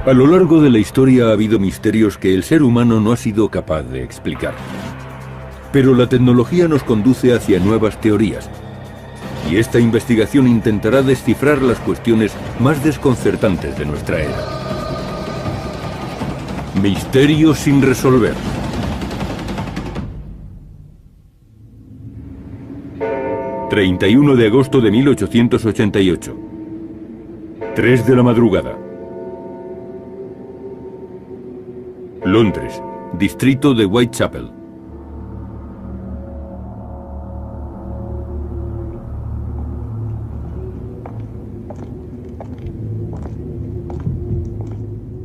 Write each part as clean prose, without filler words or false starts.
A lo largo de la historia ha habido misterios que el ser humano no ha sido capaz de explicar. Pero la tecnología nos conduce hacia nuevas teorías. Y esta investigación intentará descifrar las cuestiones más desconcertantes de nuestra era. Misterios sin resolver. ...31 de agosto de 1888... ...3 de la madrugada... Londres, distrito de Whitechapel.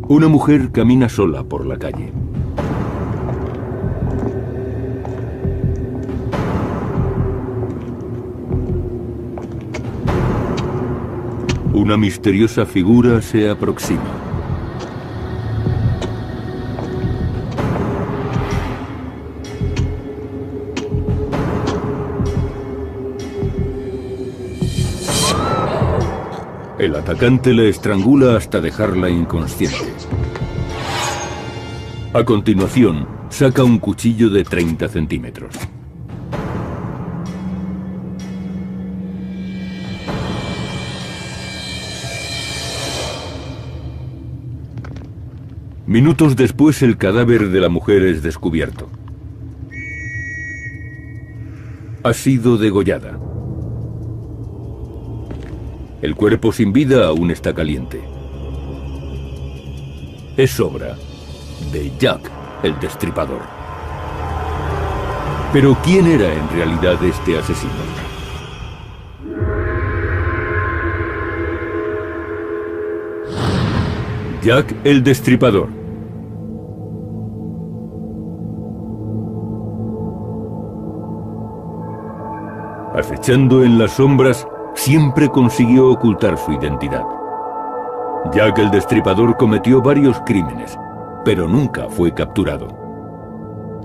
Una mujer camina sola por la calle. Una misteriosa figura se aproxima. El atacante la estrangula hasta dejarla inconsciente. A continuación, saca un cuchillo de 30 centímetros. Minutos después, el cadáver de la mujer es descubierto. Ha sido degollada. El cuerpo sin vida aún está caliente. Es obra de Jack el Destripador. Pero ¿quién era en realidad este asesino? Jack el Destripador. Acechando en las sombras, siempre consiguió ocultar su identidad. Jack el Destripador cometió varios crímenes, pero nunca fue capturado.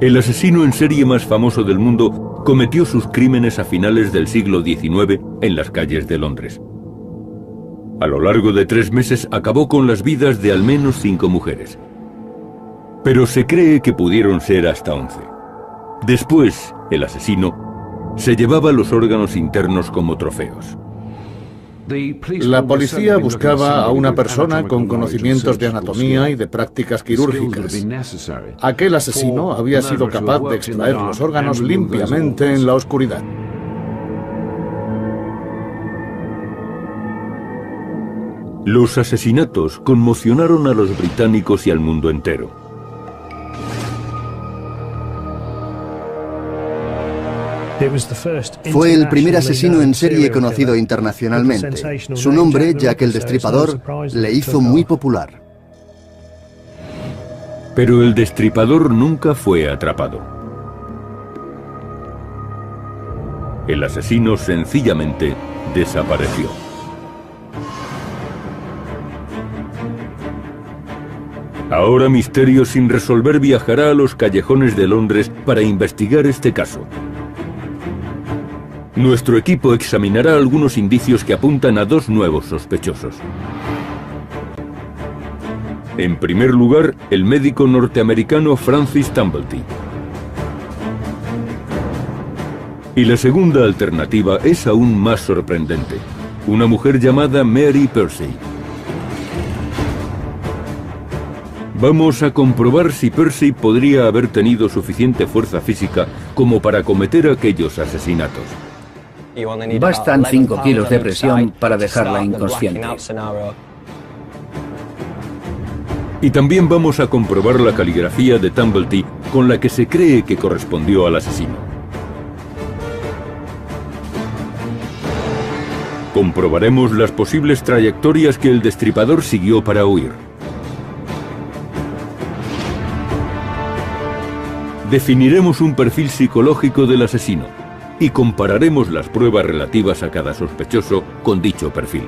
El asesino en serie más famoso del mundo cometió sus crímenes a finales del siglo XIX en las calles de Londres. A lo largo de 3 meses acabó con las vidas de al menos 5 mujeres. Pero se cree que pudieron ser hasta 11. Después, el asesino se llevaba los órganos internos como trofeos. La policía buscaba a una persona con conocimientos de anatomía y de prácticas quirúrgicas. Aquel asesino había sido capaz de extraer los órganos limpiamente en la oscuridad. Los asesinatos conmocionaron a los británicos y al mundo entero. Fue el primer asesino en serie conocido internacionalmente. Su nombre, Jack el Destripador, le hizo muy popular. Pero el Destripador nunca fue atrapado. El asesino sencillamente desapareció. Ahora Misterios sin resolver viajará a los callejones de Londres para investigar este caso. Nuestro equipo examinará algunos indicios que apuntan a 2 nuevos sospechosos. En primer lugar, el médico norteamericano Francis Tumblety. Y la segunda alternativa es aún más sorprendente. Una mujer llamada Mary Percy. Vamos a comprobar si Percy podría haber tenido suficiente fuerza física como para cometer aquellos asesinatos. Bastan 5 kilos de presión para dejarla inconsciente. Y también vamos a comprobar la caligrafía de Tumblety con la que se cree que correspondió al asesino. Comprobaremos las posibles trayectorias que el Destripador siguió para huir. Definiremos un perfil psicológico del asesino y compararemos las pruebas relativas a cada sospechoso con dicho perfil.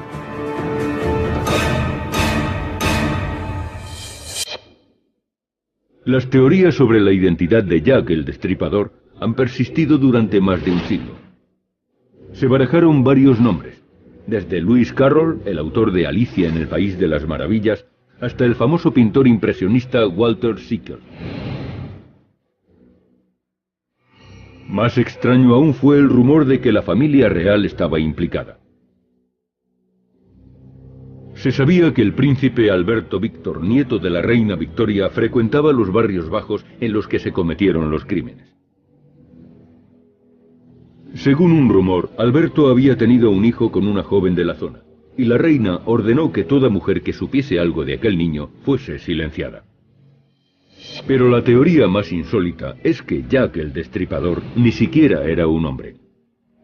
Las teorías sobre la identidad de Jack el Destripador han persistido durante más de un siglo. Se barajaron varios nombres, desde Lewis Carroll, el autor de Alicia en el País de las Maravillas, hasta el famoso pintor impresionista Walter Sickert. Más extraño aún fue el rumor de que la familia real estaba implicada. Se sabía que el príncipe Alberto Víctor, nieto de la reina Victoria, frecuentaba los barrios bajos en los que se cometieron los crímenes. Según un rumor, Alberto había tenido un hijo con una joven de la zona, y la reina ordenó que toda mujer que supiese algo de aquel niño fuese silenciada. Pero la teoría más insólita es que Jack el Destripador ni siquiera era un hombre.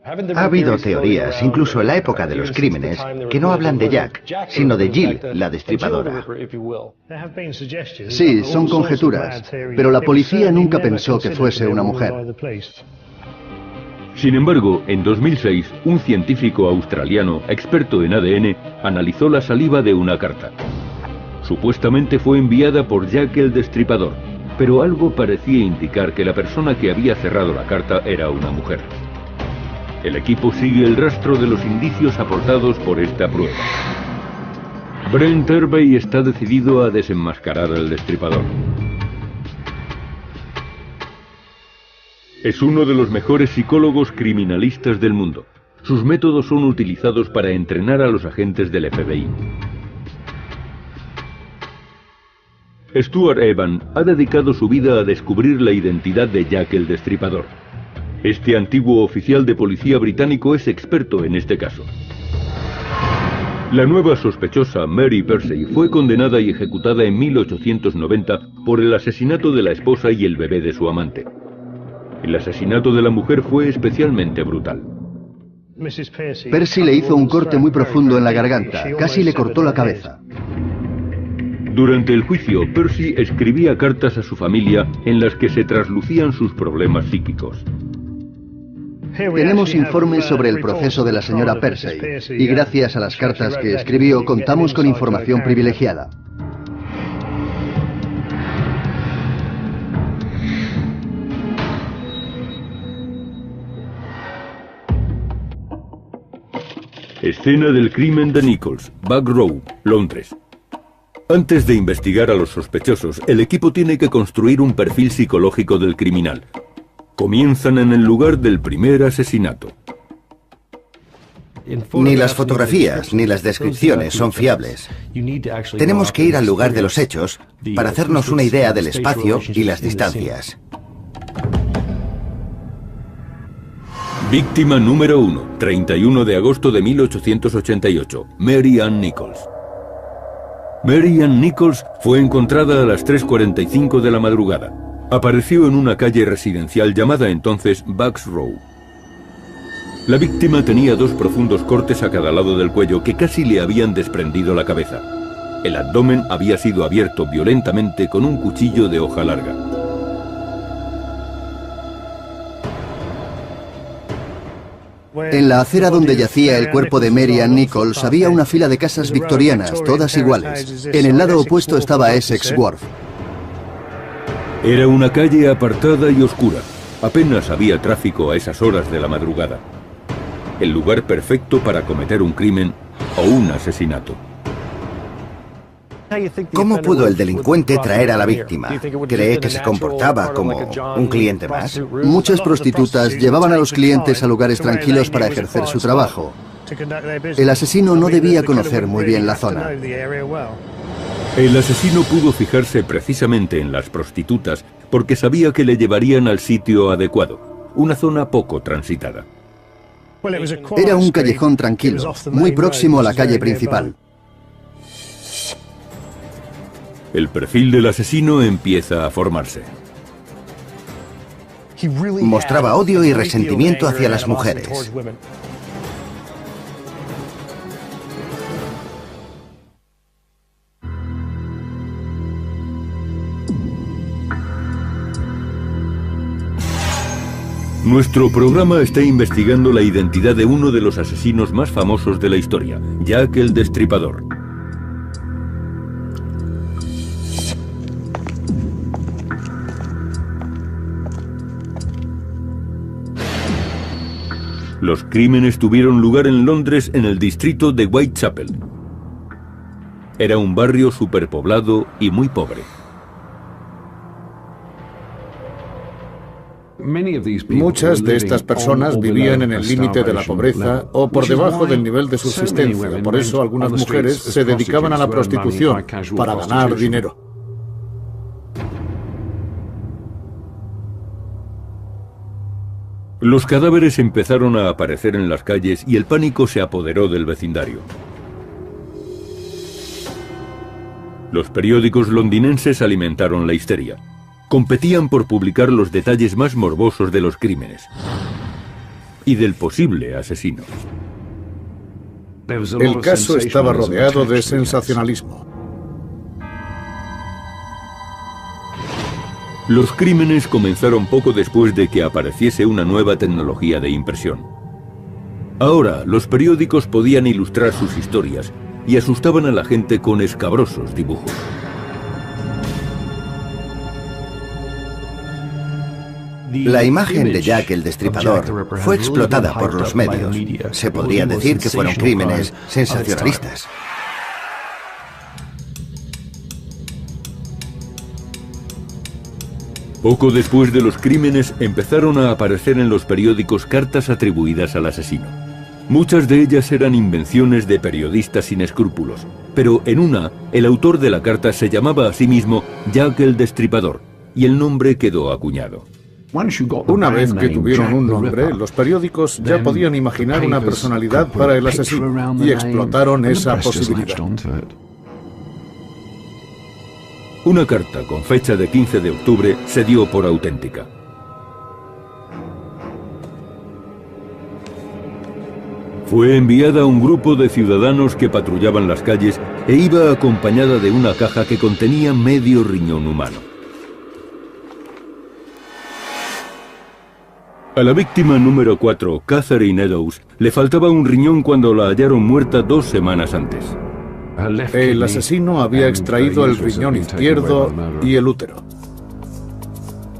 Ha habido teorías, incluso en la época de los crímenes, que no hablan de Jack, sino de Jill, la destripadora. Sí, son conjeturas, pero la policía nunca pensó que fuese una mujer. Sin embargo, en 2006, un científico australiano, experto en ADN, analizó la saliva de una carta. Supuestamente fue enviada por Jack el Destripador, pero algo parecía indicar que la persona que había cerrado la carta era una mujer. El equipo sigue el rastro de los indicios aportados por esta prueba. Brent Hervey está decidido a desenmascarar al Destripador. Es uno de los mejores psicólogos criminalistas del mundo. Sus métodos son utilizados para entrenar a los agentes del FBI. Stuart Evan ha dedicado su vida a descubrir la identidad de Jack el Destripador. Este antiguo oficial de policía británico es experto en este caso. La nueva sospechosa, Mary Persey, fue condenada y ejecutada en 1890 por el asesinato de la esposa y el bebé de su amante. El asesinato de la mujer fue especialmente brutal. Percy le hizo un corte muy profundo en la garganta, casi le cortó la cabeza. Durante el juicio, Percy escribía cartas a su familia en las que se traslucían sus problemas psíquicos. Tenemos informes sobre el proceso de la señora Persey, y gracias a las cartas que escribió contamos con información privilegiada. Escena del crimen de Nichols, Back Row, Londres. Antes de investigar a los sospechosos, el equipo tiene que construir un perfil psicológico del criminal. Comienzan en el lugar del primer asesinato. Ni las fotografías ni las descripciones son fiables. Tenemos que ir al lugar de los hechos para hacernos una idea del espacio y las distancias. Víctima número 1, 31 de agosto de 1888, Mary Ann Nichols. Mary Ann Nichols fue encontrada a las 3:45 de la madrugada. Apareció en una calle residencial llamada entonces Bucks Row. La víctima tenía 2 profundos cortes a cada lado del cuello que casi le habían desprendido la cabeza. El abdomen había sido abierto violentamente con un cuchillo de hoja larga. En la acera donde yacía el cuerpo de Mary Ann Nichols había una fila de casas victorianas, todas iguales. En el lado opuesto estaba Essex Wharf. Era una calle apartada y oscura. Apenas había tráfico a esas horas de la madrugada. El lugar perfecto para cometer un crimen o un asesinato. ¿Cómo pudo el delincuente traer a la víctima? ¿Cree que se comportaba como un cliente más? Muchas prostitutas llevaban a los clientes a lugares tranquilos para ejercer su trabajo. El asesino no debía conocer muy bien la zona. El asesino pudo fijarse precisamente en las prostitutas porque sabía que le llevarían al sitio adecuado, una zona poco transitada. Era un callejón tranquilo, muy próximo a la calle principal. El perfil del asesino empieza a formarse. Mostraba odio y resentimiento hacia las mujeres. Nuestro programa está investigando la identidad de uno de los asesinos más famosos de la historia, Jack el Destripador. Los crímenes tuvieron lugar en Londres, en el distrito de Whitechapel. Era un barrio superpoblado y muy pobre. Muchas de estas personas vivían en el límite de la pobreza o por debajo del nivel de subsistencia. Por eso algunas mujeres se dedicaban a la prostitución para ganar dinero. Los cadáveres empezaron a aparecer en las calles y el pánico se apoderó del vecindario. Los periódicos londinenses alimentaron la histeria. Competían por publicar los detalles más morbosos de los crímenes y del posible asesino. El caso estaba rodeado de sensacionalismo. Los crímenes comenzaron poco después de que apareciese una nueva tecnología de impresión. Ahora, los periódicos podían ilustrar sus historias y asustaban a la gente con escabrosos dibujos. La imagen de Jack el Destripador fue explotada por los medios. Se podría decir que fueron crímenes sensacionalistas. Poco después de los crímenes empezaron a aparecer en los periódicos cartas atribuidas al asesino. Muchas de ellas eran invenciones de periodistas sin escrúpulos, pero en una, el autor de la carta se llamaba a sí mismo Jack el Destripador, y el nombre quedó acuñado. Una vez que tuvieron un nombre, los periódicos ya podían imaginar una personalidad para el asesino y explotaron esa posibilidad. Una carta con fecha de 15 de octubre se dio por auténtica. Fue enviada a un grupo de ciudadanos que patrullaban las calles e iba acompañada de una caja que contenía medio riñón humano. A la víctima número 4, Catherine Eddowes, le faltaba un riñón cuando la hallaron muerta 2 semanas antes. El asesino había extraído el riñón izquierdo y el útero.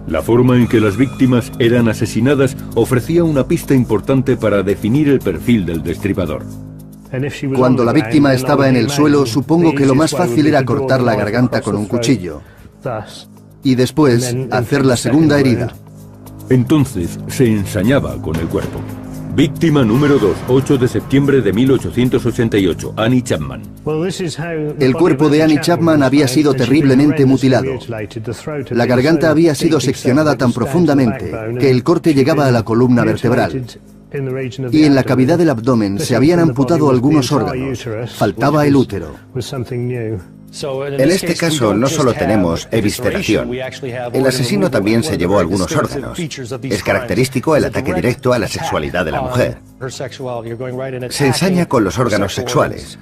La forma en que las víctimas eran asesinadas ofrecía una pista importante para definir el perfil del destripador. Cuando la víctima estaba en el suelo, supongo que lo más fácil era cortar la garganta con un cuchillo y después hacer la segunda herida. Entonces se ensañaba con el cuerpo. Víctima número 2, 8 de septiembre de 1888, Annie Chapman. El cuerpo de Annie Chapman había sido terriblemente mutilado. La garganta había sido seccionada tan profundamente que el corte llegaba a la columna vertebral. Y en la cavidad del abdomen se habían amputado algunos órganos. Faltaba el útero. En este caso no solo tenemos evisceración. El asesino también se llevó algunos órganos. Es característico el ataque directo a la sexualidad de la mujer. Se ensaña con los órganos sexuales.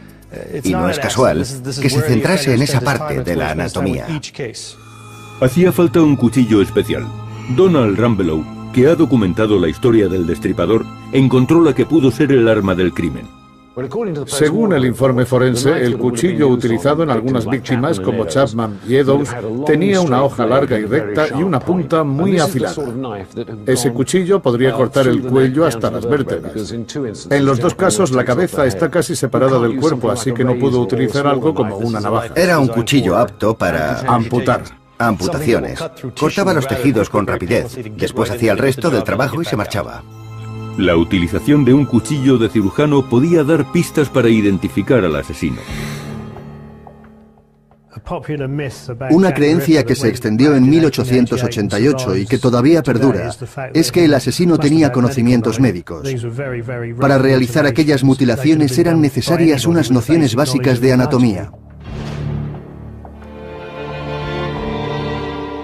Y no es casual que se centrase en esa parte de la anatomía. Hacía falta un cuchillo especial. Donald Rambelow, que ha documentado la historia del destripador, encontró la que pudo ser el arma del crimen. Según el informe forense, el cuchillo utilizado en algunas víctimas, como Chapman y Eddowes, tenía una hoja larga y recta y una punta muy afilada. Ese cuchillo podría cortar el cuello hasta las vértebras. En los dos casos, la cabeza está casi separada del cuerpo, así que no pudo utilizar algo como una navaja. Era un cuchillo apto para amputar. Amputaciones. Cortaba los tejidos con rapidez. Después hacía el resto del trabajo y se marchaba. La utilización de un cuchillo de cirujano podía dar pistas para identificar al asesino. Una creencia que se extendió en 1888 y que todavía perdura es que el asesino tenía conocimientos médicos. Para realizar aquellas mutilaciones eran necesarias unas nociones básicas de anatomía.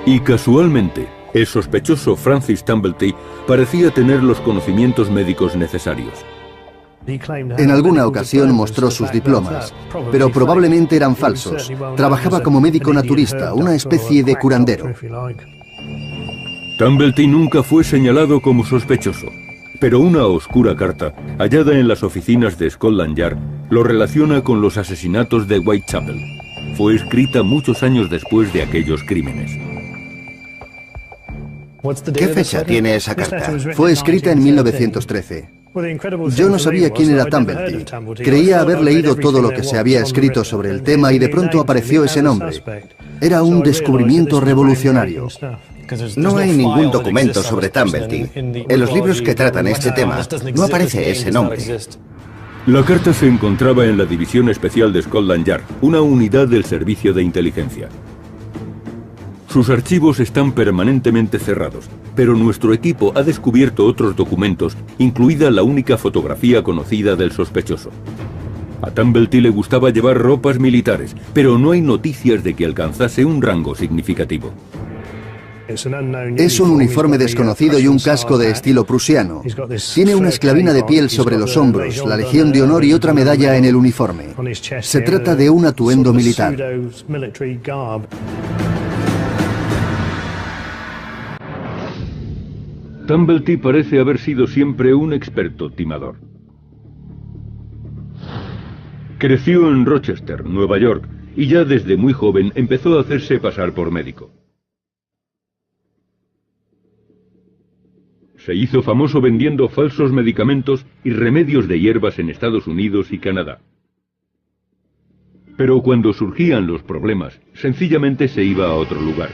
Y casualmente, el sospechoso Francis Tumblety parecía tener los conocimientos médicos necesarios. En alguna ocasión mostró sus diplomas, pero probablemente eran falsos. Trabajaba como médico naturista, una especie de curandero. Tumblety nunca fue señalado como sospechoso, pero una oscura carta, hallada en las oficinas de Scotland Yard, lo relaciona con los asesinatos de Whitechapel. Fue escrita muchos años después de aquellos crímenes. ¿Qué fecha tiene esa carta? Fue escrita en 1913. Yo no sabía quién era Tumblety. Creía haber leído todo lo que se había escrito sobre el tema y de pronto apareció ese nombre. Era un descubrimiento revolucionario. No hay ningún documento sobre Tumblety. En los libros que tratan este tema no aparece ese nombre. La carta se encontraba en la División Especial de Scotland Yard, una unidad del Servicio de Inteligencia. Sus archivos están permanentemente cerrados, pero nuestro equipo ha descubierto otros documentos, incluida la única fotografía conocida del sospechoso. A Tumblety le gustaba llevar ropas militares, pero no hay noticias de que alcanzase un rango significativo. Es un uniforme desconocido y un casco de estilo prusiano. Tiene una esclavina de piel sobre los hombros, la Legión de Honor y otra medalla en el uniforme. Se trata de un atuendo militar. Tumblety parece haber sido siempre un experto timador. Creció en Rochester, Nueva York, y ya desde muy joven empezó a hacerse pasar por médico. Se hizo famoso vendiendo falsos medicamentos y remedios de hierbas en Estados Unidos y Canadá. Pero cuando surgían los problemas, sencillamente se iba a otro lugar.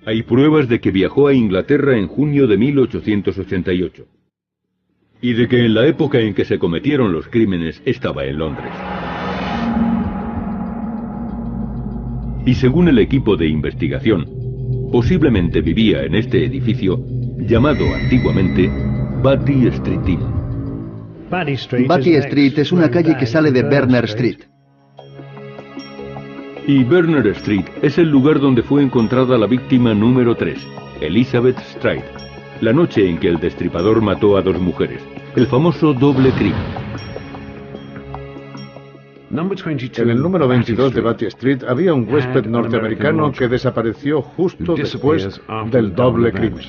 Hay pruebas de que viajó a Inglaterra en junio de 1888 y de que en la época en que se cometieron los crímenes estaba en Londres. Y según el equipo de investigación, posiblemente vivía en este edificio llamado antiguamente Batty Street Inn. Batty Street es una calle que sale de Berners Street. Y Berners Street es el lugar donde fue encontrada la víctima número 3, Elizabeth Stride, la noche en que el destripador mató a 2 mujeres, el famoso doble crimen. En el número 22 de Batty Street había un huésped norteamericano que desapareció justo después del doble crimen.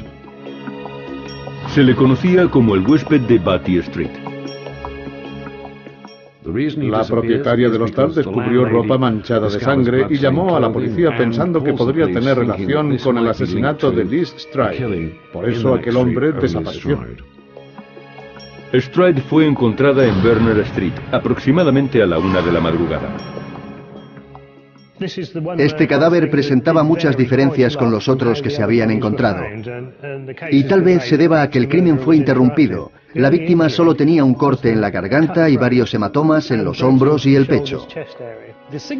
Se le conocía como el huésped de Batty Street. La propietaria del hostal descubrió ropa manchada de sangre y llamó a la policía pensando que podría tener relación con el asesinato de Liz Stride. Por eso aquel hombre desapareció. Stride fue encontrada en Berners Street, aproximadamente a la 1 de la madrugada. Este cadáver presentaba muchas diferencias con los otros que se habían encontrado. Y tal vez se deba a que el crimen fue interrumpido. La víctima solo tenía un corte en la garganta y varios hematomas en los hombros y el pecho.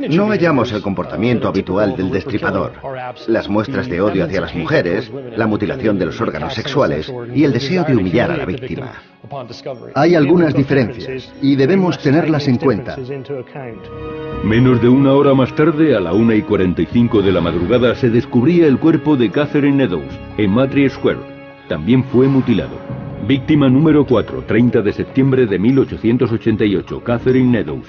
No hallamos el comportamiento habitual del destripador, las muestras de odio hacia las mujeres, la mutilación de los órganos sexuales y el deseo de humillar a la víctima. Hay algunas diferencias y debemos tenerlas en cuenta. Menos de 1 hora más tarde, a la 1:45 de la madrugada, se descubría el cuerpo de Catherine Eddowes en Martyrs Square. También fue mutilado. Víctima número 4, 30 de septiembre de 1888, Catherine Eddowes.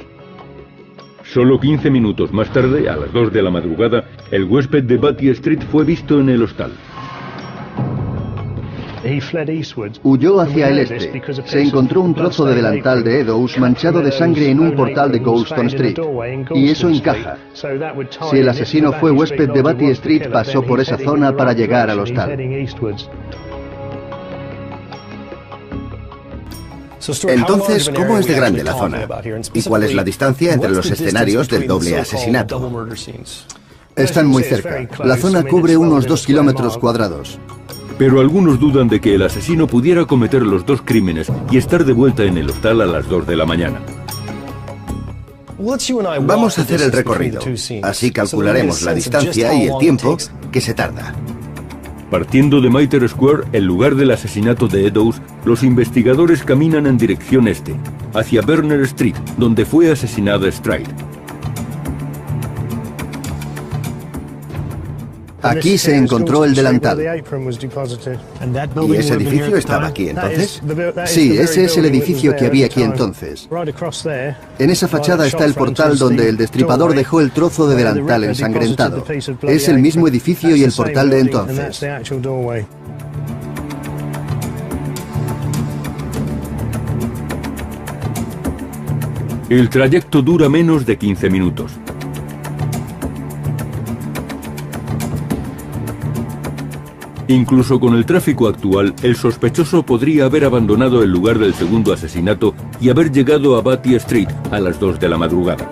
Solo 15 minutos más tarde, a las 2 de la madrugada, el huésped de Batty Street fue visto en el hostal. Huyó hacia el este. Se encontró un trozo de delantal de Eddowes manchado de sangre en un portal de Goulston Street. Y eso encaja. Si el asesino fue huésped de Batty Street, pasó por esa zona para llegar al hostal. Entonces, ¿cómo es de grande la zona? ¿Y cuál es la distancia entre los escenarios del doble asesinato? Están muy cerca. La zona cubre unos 2 kilómetros cuadrados. Pero algunos dudan de que el asesino pudiera cometer los 2 crímenes y estar de vuelta en el hostal a las 2 de la mañana. Vamos a hacer el recorrido. Así calcularemos la distancia y el tiempo que se tarda. Partiendo de Martyrs Square, el lugar del asesinato de Eddowes, los investigadores caminan en dirección este, hacia Berners Street, donde fue asesinada Stride. Aquí se encontró el delantal. ¿Y ese edificio estaba aquí entonces? Sí, ese es el edificio que había aquí entonces. En esa fachada está el portal donde el destripador dejó el trozo de delantal ensangrentado. Es el mismo edificio y el portal de entonces. El trayecto dura menos de 15 minutos. Incluso con el tráfico actual, el sospechoso podría haber abandonado el lugar del segundo asesinato y haber llegado a Batty Street a las 2 de la madrugada.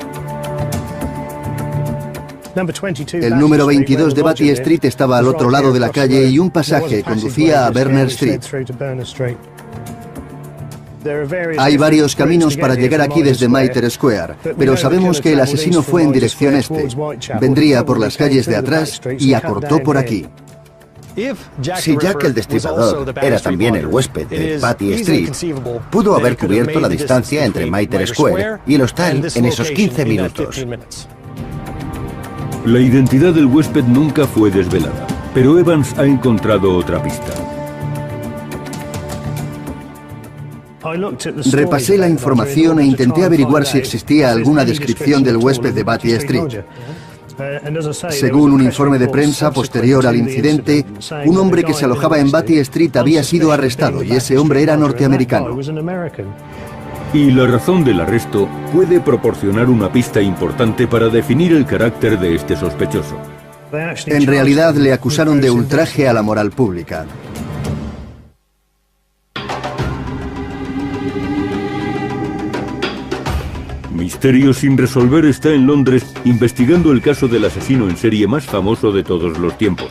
El número 22 de Batty Street estaba al otro lado de la calle y un pasaje conducía a Berners Street. Hay varios caminos para llegar aquí desde Mitre Square, pero sabemos que el asesino fue en dirección este. Vendría por las calles de atrás y acortó por aquí. Si Jack el Destripador era también el huésped de Batty Street, pudo haber cubierto la distancia entre Mitre Square y el hostal en esos 15 minutos. La identidad del huésped nunca fue desvelada, pero Evans ha encontrado otra pista. Repasé la información e intenté averiguar si existía alguna descripción del huésped de Batty Street. Según un informe de prensa posterior al incidente, un hombre que se alojaba en Batty Street había sido arrestado y ese hombre era norteamericano. Y la razón del arresto puede proporcionar una pista importante para definir el carácter de este sospechoso. En realidad le acusaron de ultraje a la moral pública. Misterio sin resolver está en Londres investigando el caso del asesino en serie más famoso de todos los tiempos,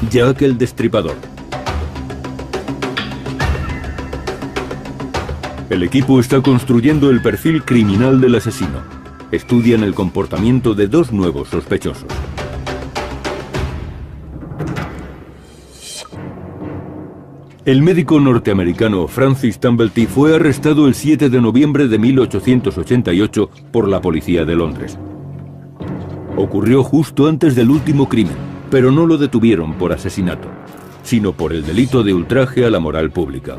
Jack el Destripador. El equipo está construyendo el perfil criminal del asesino. Estudian el comportamiento de 2 nuevos sospechosos. El médico norteamericano Francis Tumblety fue arrestado el 7 de noviembre de 1888 por la policía de Londres. Ocurrió justo antes del último crimen, pero no lo detuvieron por asesinato, sino por el delito de ultraje a la moral pública.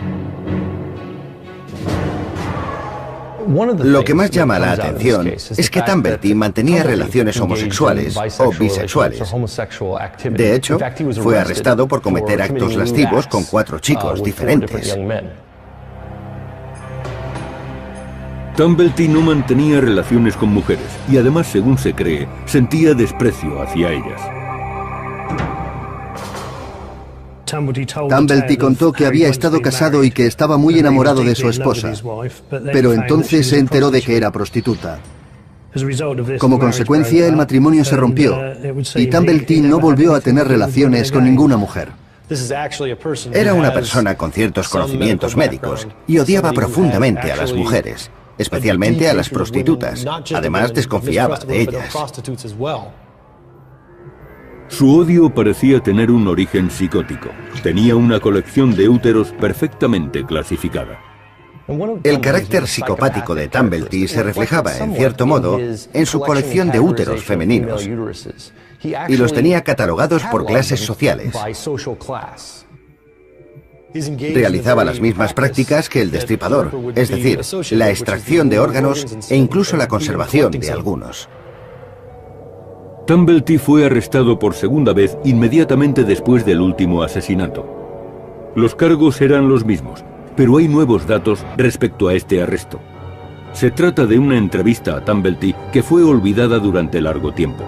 Lo que más llama la atención es que Tumblety mantenía relaciones homosexuales o bisexuales. De hecho, fue arrestado por cometer actos lascivos con 4 chicos diferentes. Tumblety no mantenía relaciones con mujeres y además, según se cree, sentía desprecio hacia ellas. Tumblety contó que había estado casado y que estaba muy enamorado de su esposa, pero entonces se enteró de que era prostituta. Como consecuencia, el matrimonio se rompió y Tumblety no volvió a tener relaciones con ninguna mujer. Era una persona con ciertos conocimientos médicos y odiaba profundamente a las mujeres, especialmente a las prostitutas. Además, desconfiaba de ellas. Su odio parecía tener un origen psicótico. Tenía una colección de úteros perfectamente clasificada. El carácter psicopático de Tumblety se reflejaba, en cierto modo, en su colección de úteros femeninos, y los tenía catalogados por clases sociales. Realizaba las mismas prácticas que el destripador, es decir, la extracción de órganos e incluso la conservación de algunos. Tumblety fue arrestado por segunda vez inmediatamente después del último asesinato. Los cargos eran los mismos, pero hay nuevos datos respecto a este arresto. Se trata de una entrevista a Tumblety que fue olvidada durante largo tiempo.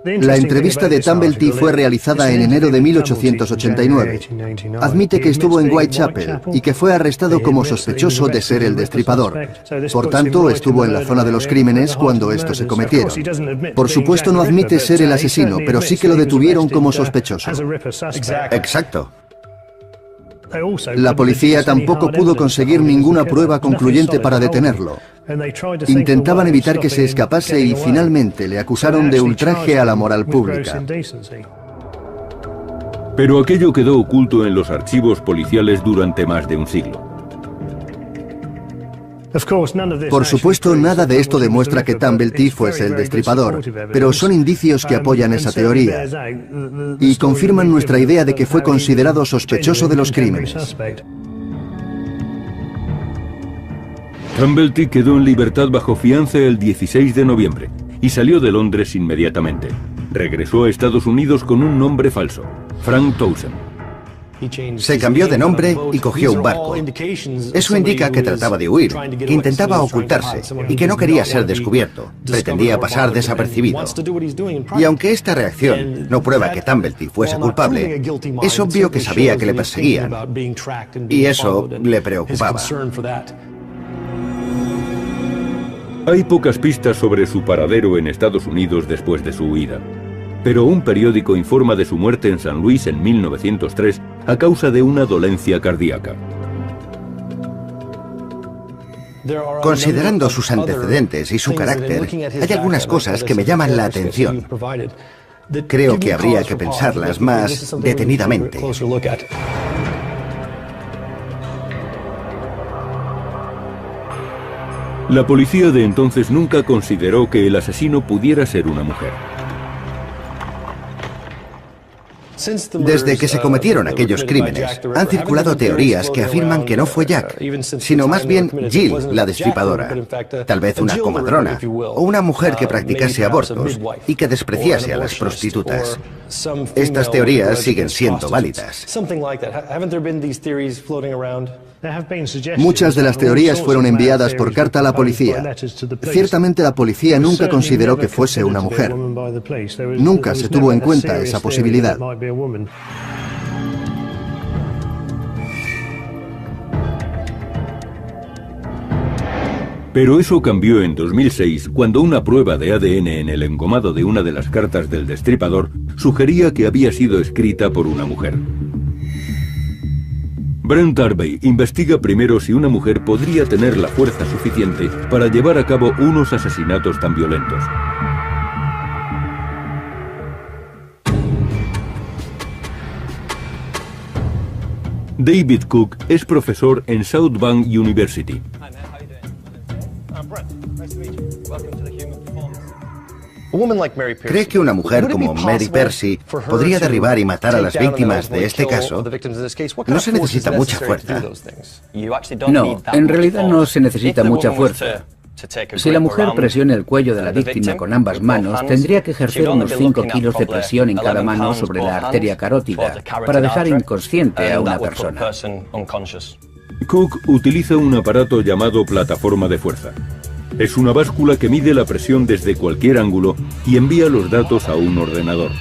La entrevista de Tumblety fue realizada en enero de 1889. Admite que estuvo en Whitechapel y que fue arrestado como sospechoso de ser el destripador. Por tanto, estuvo en la zona de los crímenes cuando estos se cometieron. Por supuesto, no admite ser el asesino, pero sí que lo detuvieron como sospechoso. Exacto. La policía tampoco pudo conseguir ninguna prueba concluyente para detenerlo. Intentaban evitar que se escapase y finalmente le acusaron de ultraje a la moral pública. Pero aquello quedó oculto en los archivos policiales durante más de un siglo. Por supuesto, nada de esto demuestra que Tumblety fuese el destripador, pero son indicios que apoyan esa teoría y confirman nuestra idea de que fue considerado sospechoso de los crímenes. Tumblety quedó en libertad bajo fianza el 16 de noviembre y salió de Londres inmediatamente. Regresó a Estados Unidos con un nombre falso, Frank Townsend. Se cambió de nombre y cogió un barco. Eso indica que trataba de huir, que intentaba ocultarse y que no quería ser descubierto. Pretendía pasar desapercibido. Y aunque esta reacción no prueba que Tumblety fuese culpable, es obvio que sabía que le perseguían. Y eso le preocupaba. Hay pocas pistas sobre su paradero en Estados Unidos después de su huida. Pero un periódico informa de su muerte en San Luis en 1903 a causa de una dolencia cardíaca. Considerando sus antecedentes y su carácter, hay algunas cosas que me llaman la atención. Creo que habría que pensarlas más detenidamente. La policía de entonces nunca consideró que el asesino pudiera ser una mujer. Desde que se cometieron aquellos crímenes, han circulado teorías que afirman que no fue Jack, sino más bien Jill, la destripadora. Tal vez una comadrona, o una mujer que practicase abortos y que despreciase a las prostitutas. Estas teorías siguen siendo válidas. Muchas de las teorías fueron enviadas por carta a la policía. Ciertamente la policía nunca consideró que fuese una mujer. Nunca se tuvo en cuenta esa posibilidad. Pero eso cambió en 2006 cuando una prueba de ADN en el engomado de una de las cartas del destripador sugería que había sido escrita por una mujer. Brent Harvey investiga primero si una mujer podría tener la fuerza suficiente para llevar a cabo unos asesinatos tan violentos. David Cook es profesor en South Bank University. ¿Cree que una mujer como Mary Percy podría derribar y matar a las víctimas de este caso? No se necesita mucha fuerza. No, en realidad no se necesita mucha fuerza. Si la mujer presiona el cuello de la víctima con ambas manos, tendría que ejercer unos 5 kilos de presión en cada mano sobre la arteria carótida para dejar inconsciente a una persona. Cook utiliza un aparato llamado plataforma de fuerza. Es una báscula que mide la presión desde cualquier ángulo y envía los datos a un ordenador.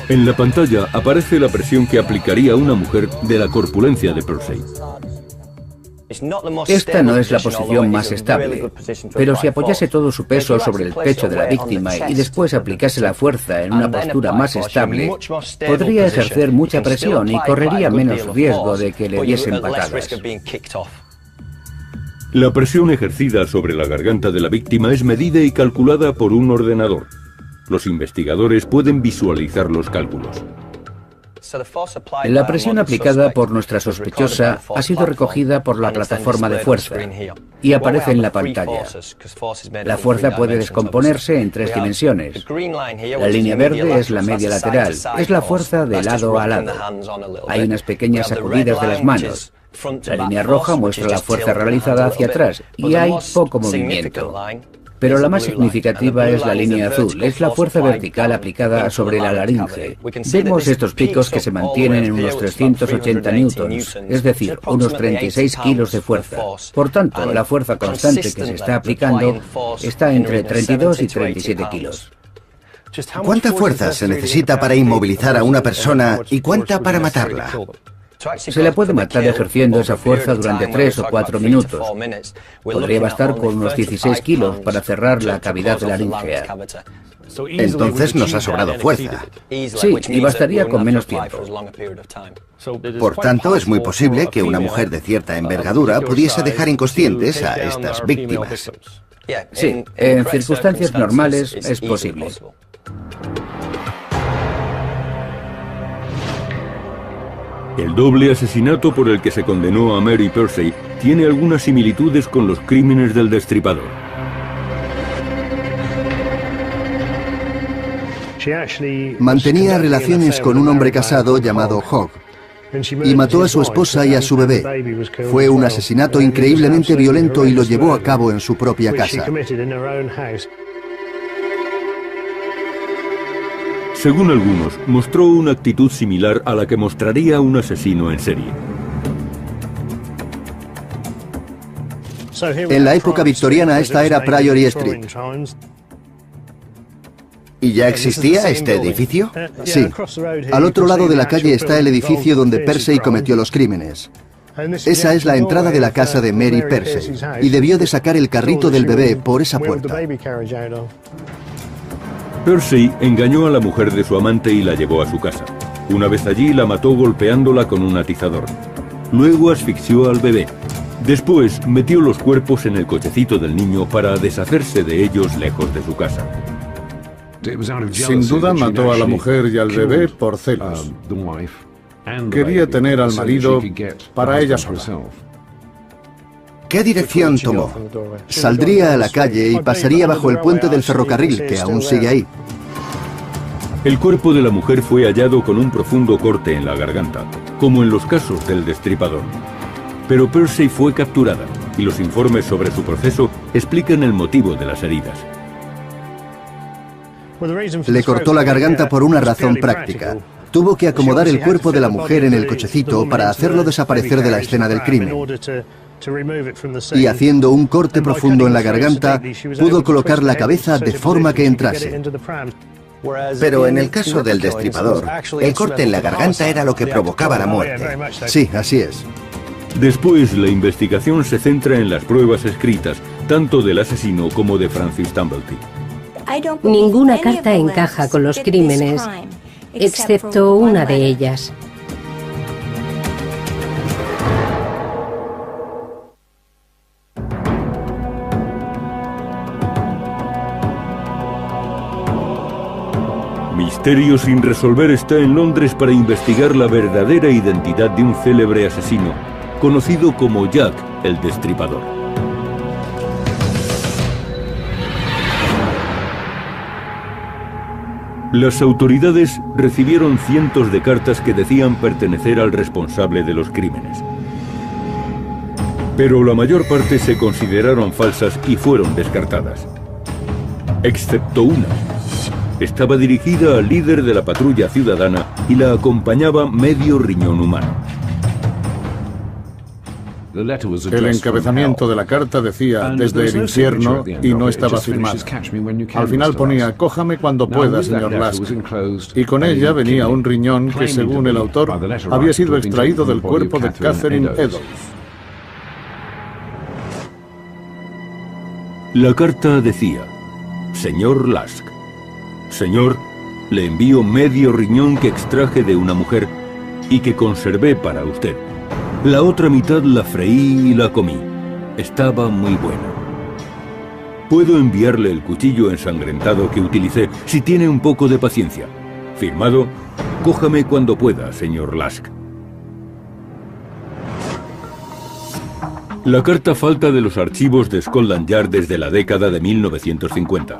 En la pantalla aparece la presión que aplicaría una mujer de la corpulencia de Percy. Esta no es la posición más estable, pero si apoyase todo su peso sobre el pecho de la víctima y después aplicase la fuerza en una postura más estable, podría ejercer mucha presión y correría menos riesgo de que le diesen patadas. La presión ejercida sobre la garganta de la víctima es medida y calculada por un ordenador. Los investigadores pueden visualizar los cálculos. La presión aplicada por nuestra sospechosa ha sido recogida por la plataforma de fuerza y aparece en la pantalla. La fuerza puede descomponerse en 3 dimensiones. La línea verde es la media lateral, es la fuerza de lado a lado. Hay unas pequeñas sacudidas de las manos. La línea roja muestra la fuerza realizada hacia atrás y hay poco movimiento. Pero la más significativa es la línea azul, es la fuerza vertical aplicada sobre la laringe. Vemos estos picos que se mantienen en unos 380 newtons, es decir, unos 36 kilos de fuerza. Por tanto, la fuerza constante que se está aplicando está entre 32 y 37 kilos. ¿Cuánta fuerza se necesita para inmovilizar a una persona y cuánta para matarla? Se la puede matar ejerciendo esa fuerza durante 3 o 4 minutos. Podría bastar con unos 16 kilos para cerrar la cavidad laríngea. Entonces nos ha sobrado fuerza. Sí, y bastaría con menos tiempo. Por tanto, es muy posible que una mujer de cierta envergadura pudiese dejar inconscientes a estas víctimas. Sí, en circunstancias normales es posible. El doble asesinato por el que se condenó a Mary Percy tiene algunas similitudes con los crímenes del destripador. Mantenía relaciones con un hombre casado llamado Hogg y mató a su esposa y a su bebé. Fue un asesinato increíblemente violento y lo llevó a cabo en su propia casa. Según algunos, mostró una actitud similar a la que mostraría un asesino en serie. En la época victoriana esta era Priory Street. ¿Y ya existía este edificio? Sí. Al otro lado de la calle está el edificio donde Persey cometió los crímenes. Esa es la entrada de la casa de Mary Persey, y debió de sacar el carrito del bebé por esa puerta. Persey engañó a la mujer de su amante y la llevó a su casa. Una vez allí la mató golpeándola con un atizador. Luego asfixió al bebé. Después metió los cuerpos en el cochecito del niño para deshacerse de ellos lejos de su casa. Sin duda mató a la mujer y al bebé por celos. Quería tener al marido para ella sola. ¿Qué dirección tomó? Saldría a la calle y pasaría bajo el puente del ferrocarril, que aún sigue ahí. El cuerpo de la mujer fue hallado con un profundo corte en la garganta, como en los casos del destripador. Pero Persey fue capturada, y los informes sobre su proceso explican el motivo de las heridas. Le cortó la garganta por una razón práctica. Tuvo que acomodar el cuerpo de la mujer en el cochecito para hacerlo desaparecer de la escena del crimen. Y haciendo un corte profundo en la garganta, pudo colocar la cabeza de forma que entrase. Pero en el caso del destripador, el corte en la garganta era lo que provocaba la muerte. Sí, así es. Después, la investigación se centra en las pruebas escritas, tanto del asesino como de Francis Tumblety. Ninguna carta encaja con los crímenes, excepto una de ellas. Misterio sin resolver está en Londres para investigar la verdadera identidad de un célebre asesino, conocido como Jack el Destripador. Las autoridades recibieron cientos de cartas que decían pertenecer al responsable de los crímenes. Pero la mayor parte se consideraron falsas y fueron descartadas. Excepto una. Estaba dirigida al líder de la patrulla ciudadana y la acompañaba medio riñón humano. El encabezamiento de la carta decía desde el infierno y no estaba firmado. Al final ponía cójame cuando pueda, señor Lask. Y con ella venía un riñón que, según el autor, había sido extraído del cuerpo de Catherine Eddowes. La carta decía: Señor Lask, señor, le envío medio riñón que extraje de una mujer y que conservé para usted. La otra mitad la freí y la comí. Estaba muy buena. Puedo enviarle el cuchillo ensangrentado que utilicé si tiene un poco de paciencia. Firmado, cójame cuando pueda, señor Lask. La carta falta de los archivos de Scotland Yard desde la década de 1950.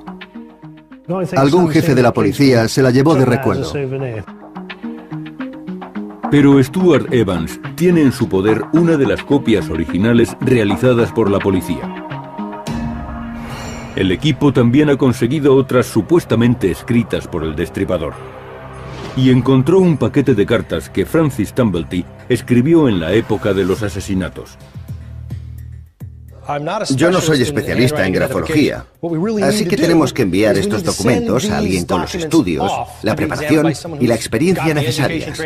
Algún jefe de la policía se la llevó de recuerdo. Pero Stuart Evans tiene en su poder una de las copias originales realizadas por la policía. El equipo también ha conseguido otras supuestamente escritas por el destripador. Y encontró un paquete de cartas que Francis Tumblety escribió en la época de los asesinatos. Yo no soy especialista en grafología, así que tenemos que enviar estos documentos a alguien con los estudios, la preparación y la experiencia necesarias.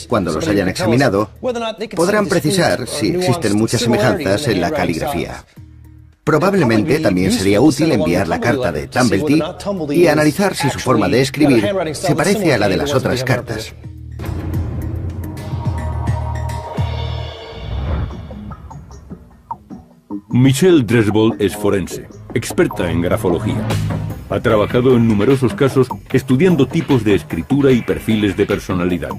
Cuando los hayan examinado, podrán precisar si existen muchas semejanzas en la caligrafía. Probablemente también sería útil enviar la carta de Tumblety y analizar si su forma de escribir se parece a la de las otras cartas. Michelle Dresbold es forense, experta en grafología. Ha trabajado en numerosos casos estudiando tipos de escritura y perfiles de personalidad.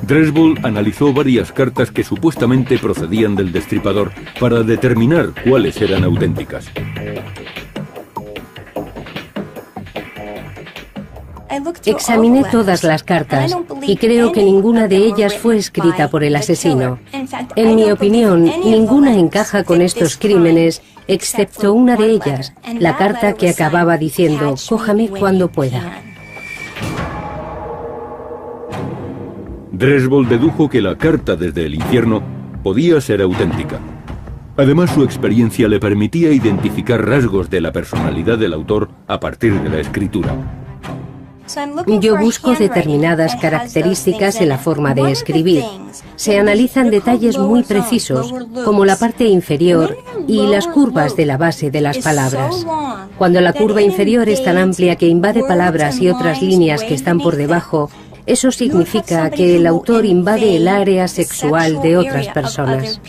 Dresbold analizó varias cartas que supuestamente procedían del destripador para determinar cuáles eran auténticas. Examiné todas las cartas y creo que ninguna de ellas fue escrita por el asesino. En mi opinión, ninguna encaja con estos crímenes, excepto una de ellas, la carta que acababa diciendo, cójame cuando pueda. Dresbol dedujo que la carta desde el infierno podía ser auténtica. Además, su experiencia le permitía identificar rasgos de la personalidad del autor a partir de la escritura. Yo busco determinadas características en la forma de escribir. Se analizan detalles muy precisos, como la parte inferior y las curvas de la base de las palabras. Cuando la curva inferior es tan amplia que invade palabras y otras líneas que están por debajo, eso significa que el autor invade el área sexual de otras personas.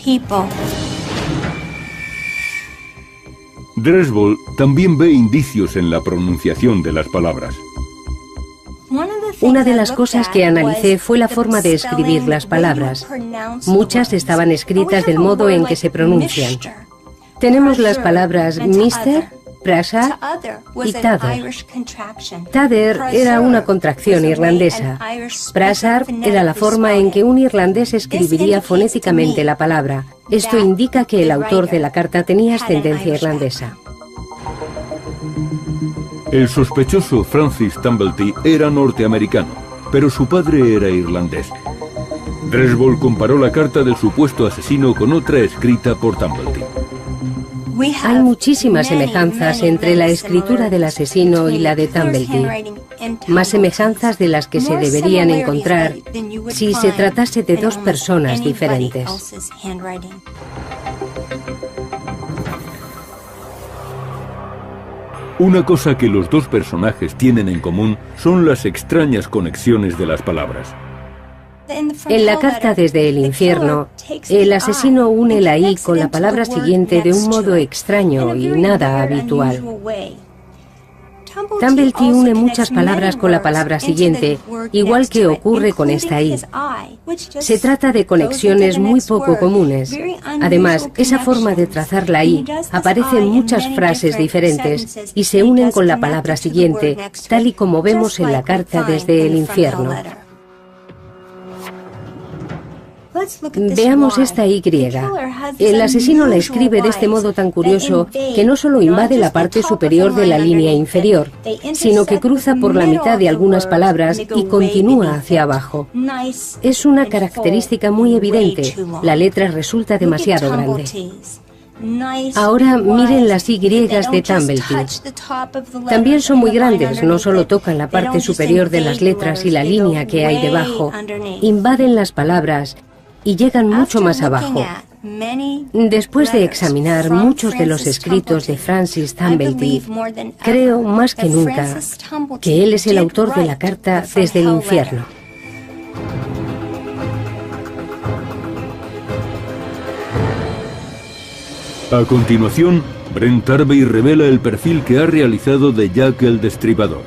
Dresbol también ve indicios en la pronunciación de las palabras. Una de las cosas que analicé fue la forma de escribir las palabras. Muchas estaban escritas del modo en que se pronuncian. Tenemos las palabras Mr., Prasar y Tather. Tather era una contracción irlandesa. Prasar era la forma en que un irlandés escribiría fonéticamente la palabra. Esto indica que el autor de la carta tenía ascendencia irlandesa. El sospechoso Francis Tumblety era norteamericano, pero su padre era irlandés. Dresbol comparó la carta del supuesto asesino con otra escrita por Tumblety. Hay muchísimas semejanzas entre la escritura del asesino y la de Tumblety. Más semejanzas de las que se deberían encontrar si se tratase de dos personas diferentes. Una cosa que los dos personajes tienen en común son las extrañas conexiones de las palabras. En la carta desde el infierno, el asesino une la I con la palabra siguiente de un modo extraño y nada habitual. Tumblety une muchas palabras con la palabra siguiente, igual que ocurre con esta I. Se trata de conexiones muy poco comunes. Además, esa forma de trazar la I aparece en muchas frases diferentes y se unen con la palabra siguiente, tal y como vemos en la carta desde el infierno. Veamos esta Y. El asesino la escribe de este modo tan curioso que no solo invade la parte superior de la línea inferior, sino que cruza por la mitad de algunas palabras y continúa hacia abajo. Es una característica muy evidente. La letra resulta demasiado grande. Ahora miren las Y de Tumblety. También son muy grandes, no solo tocan la parte superior de las letras y la línea que hay debajo, invaden las palabras y llegan mucho más abajo. Después de examinar muchos de los escritos de Francis Tumblety, creo más que nunca que él es el autor de la carta desde el infierno. A continuación, Brent Harvey revela el perfil que ha realizado de Jack el Destripador.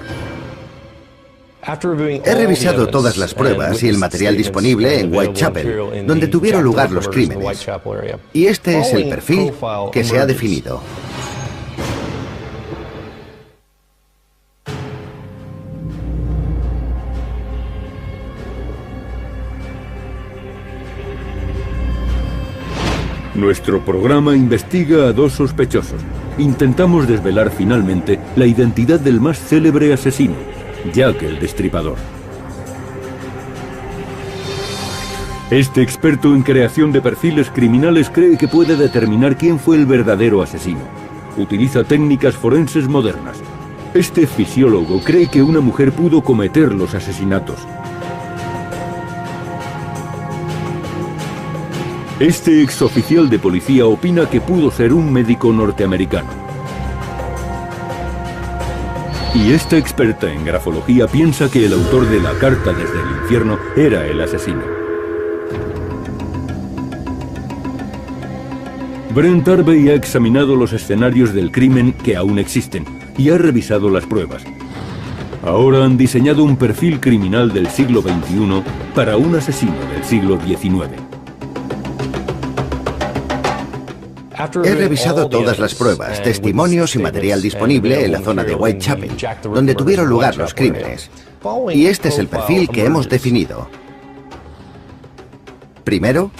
He revisado todas las pruebas y el material disponible en Whitechapel, donde tuvieron lugar los crímenes. Y este es el perfil que se ha definido. Nuestro programa investiga a dos sospechosos. Intentamos desvelar finalmente la identidad del más célebre asesino, Jack el Destripador. Este experto en creación de perfiles criminales cree que puede determinar quién fue el verdadero asesino. Utiliza técnicas forenses modernas. Este fisiólogo cree que una mujer pudo cometer los asesinatos. Este exoficial de policía opina que pudo ser un médico norteamericano. Y esta experta en grafología piensa que el autor de la carta desde el infierno era el asesino. Brent Harvey ha examinado los escenarios del crimen que aún existen y ha revisado las pruebas. Ahora han diseñado un perfil criminal del siglo XXI para un asesino del siglo XIX. He revisado todas las pruebas, testimonios y material disponible en la zona de Whitechapel, donde tuvieron lugar los crímenes. Y este es el perfil que hemos definido. Primero,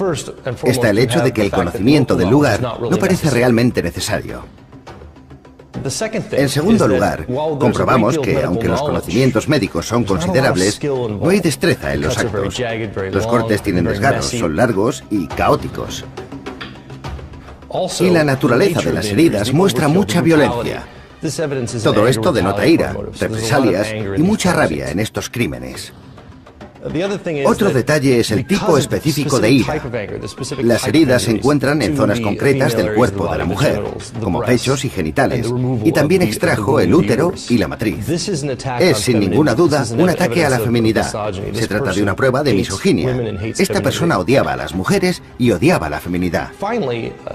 está el hecho de que el conocimiento del lugar no parece realmente necesario. En segundo lugar, comprobamos que, aunque los conocimientos médicos son considerables, no hay destreza en los actos. Los cortes tienen desgarros, son largos y caóticos. Y la naturaleza de las heridas muestra mucha violencia. Todo esto denota ira, represalias y mucha rabia en estos crímenes. Otro detalle es el tipo específico de ira. Las heridas se encuentran en zonas concretas del cuerpo de la mujer, como pechos y genitales, y también extrajo el útero y la matriz. Es, sin ninguna duda, un ataque a la feminidad. Se trata de una prueba de misoginia. Esta persona odiaba a las mujeres y odiaba a la feminidad.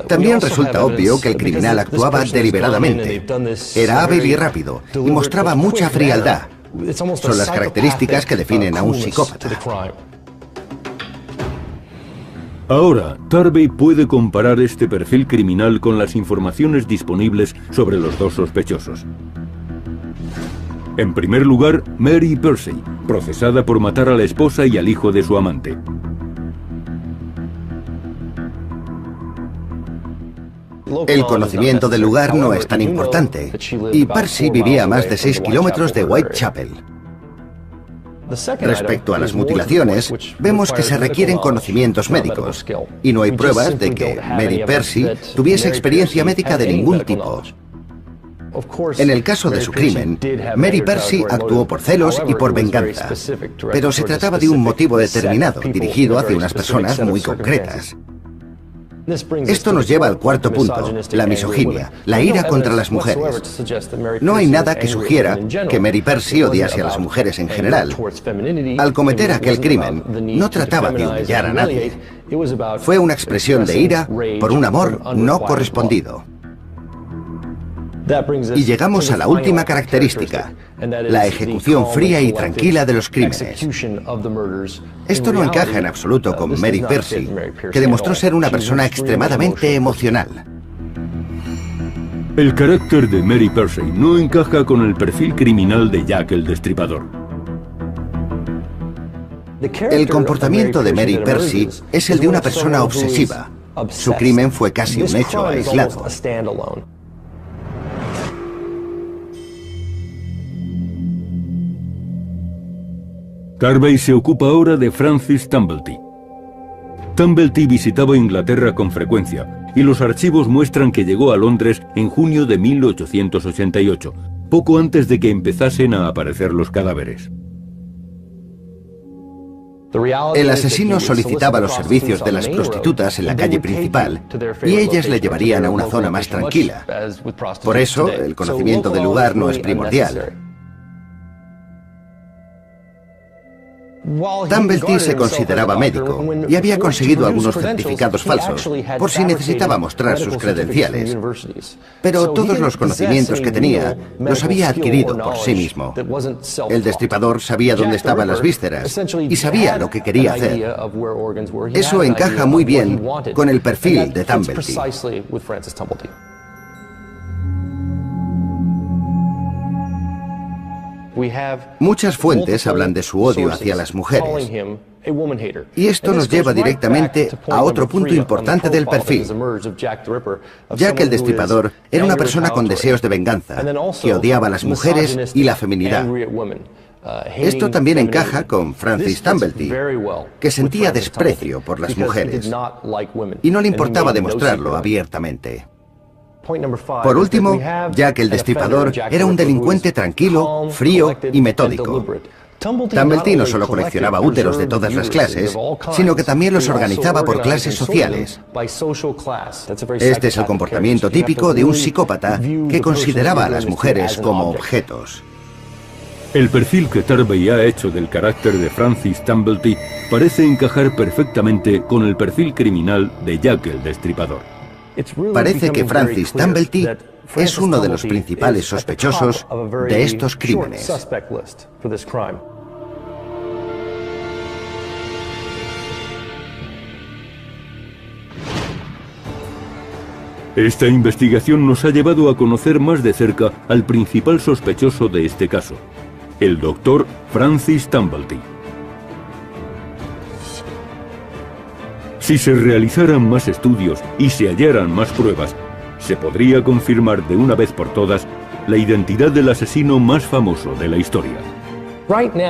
También resulta obvio que el criminal actuaba deliberadamente. Era hábil y rápido, y mostraba mucha frialdad. Son las características que definen a un psicópata. Ahora, Tarvey puede comparar este perfil criminal con las informaciones disponibles sobre los dos sospechosos. En primer lugar, Mary Percy, procesada por matar a la esposa y al hijo de su amante. El conocimiento del lugar no es tan importante, y Percy vivía a más de 6 kilómetros de Whitechapel. Respecto a las mutilaciones, vemos que se requieren conocimientos médicos, y no hay pruebas de que Mary Percy tuviese experiencia médica de ningún tipo. En el caso de su crimen, Mary Percy actuó por celos y por venganza, pero se trataba de un motivo determinado, dirigido hacia unas personas muy concretas. Esto nos lleva al cuarto punto, la misoginia, la ira contra las mujeres. No hay nada que sugiera que Mary Percy odiase a las mujeres en general. Al cometer aquel crimen, no trataba de humillar a nadie. Fue una expresión de ira por un amor no correspondido. Y llegamos a la última característica, la ejecución fría y tranquila de los crímenes. Esto no encaja en absoluto con Mary Percy, que demostró ser una persona extremadamente emocional. El carácter de Mary Percy no encaja con el perfil criminal de Jack el Destripador. El comportamiento de Mary Percy es el de una persona obsesiva. Su crimen fue casi un hecho aislado. Tarvey se ocupa ahora de Francis Tumblety. Tumblety visitaba Inglaterra con frecuencia, y los archivos muestran que llegó a Londres en junio de 1888, poco antes de que empezasen a aparecer los cadáveres. El asesino solicitaba los servicios de las prostitutas en la calle principal, y ellas le llevarían a una zona más tranquila. Por eso, el conocimiento del lugar no es primordial. Tumblety se consideraba médico y había conseguido algunos certificados falsos por si necesitaba mostrar sus credenciales. Pero todos los conocimientos que tenía los había adquirido por sí mismo. El destripador sabía dónde estaban las vísceras y sabía lo que quería hacer. Eso encaja muy bien con el perfil de Tumblety. Muchas fuentes hablan de su odio hacia las mujeres. Y esto nos lleva directamente a otro punto importante del perfil. Jack el Destripador era una persona con deseos de venganza, que odiaba a las mujeres y la feminidad. Esto también encaja con Francis Tumblety, que sentía desprecio por las mujeres, y no le importaba demostrarlo abiertamente. Por último, Jack el Destripador era un delincuente tranquilo, frío y metódico. Tumblety no solo coleccionaba úteros de todas las clases, sino que también los organizaba por clases sociales. Este es el comportamiento típico de un psicópata que consideraba a las mujeres como objetos. El perfil que Tarvey ha hecho del carácter de Francis Tumblety parece encajar perfectamente con el perfil criminal de Jack el Destripador. Parece que Francis Tumblety es uno de los principales sospechosos de estos crímenes. Esta investigación nos ha llevado a conocer más de cerca al principal sospechoso de este caso, el doctor Francis Tumblety. Si se realizaran más estudios y se hallaran más pruebas, se podría confirmar de una vez por todas la identidad del asesino más famoso de la historia.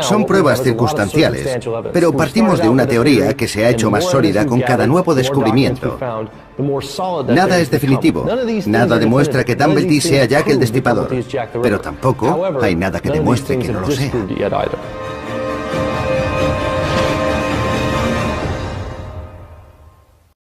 Son pruebas circunstanciales, pero partimos de una teoría que se ha hecho más sólida con cada nuevo descubrimiento. Nada es definitivo, nada demuestra que Dumblety sea Jack el Destripador, pero tampoco hay nada que demuestre que no lo sea.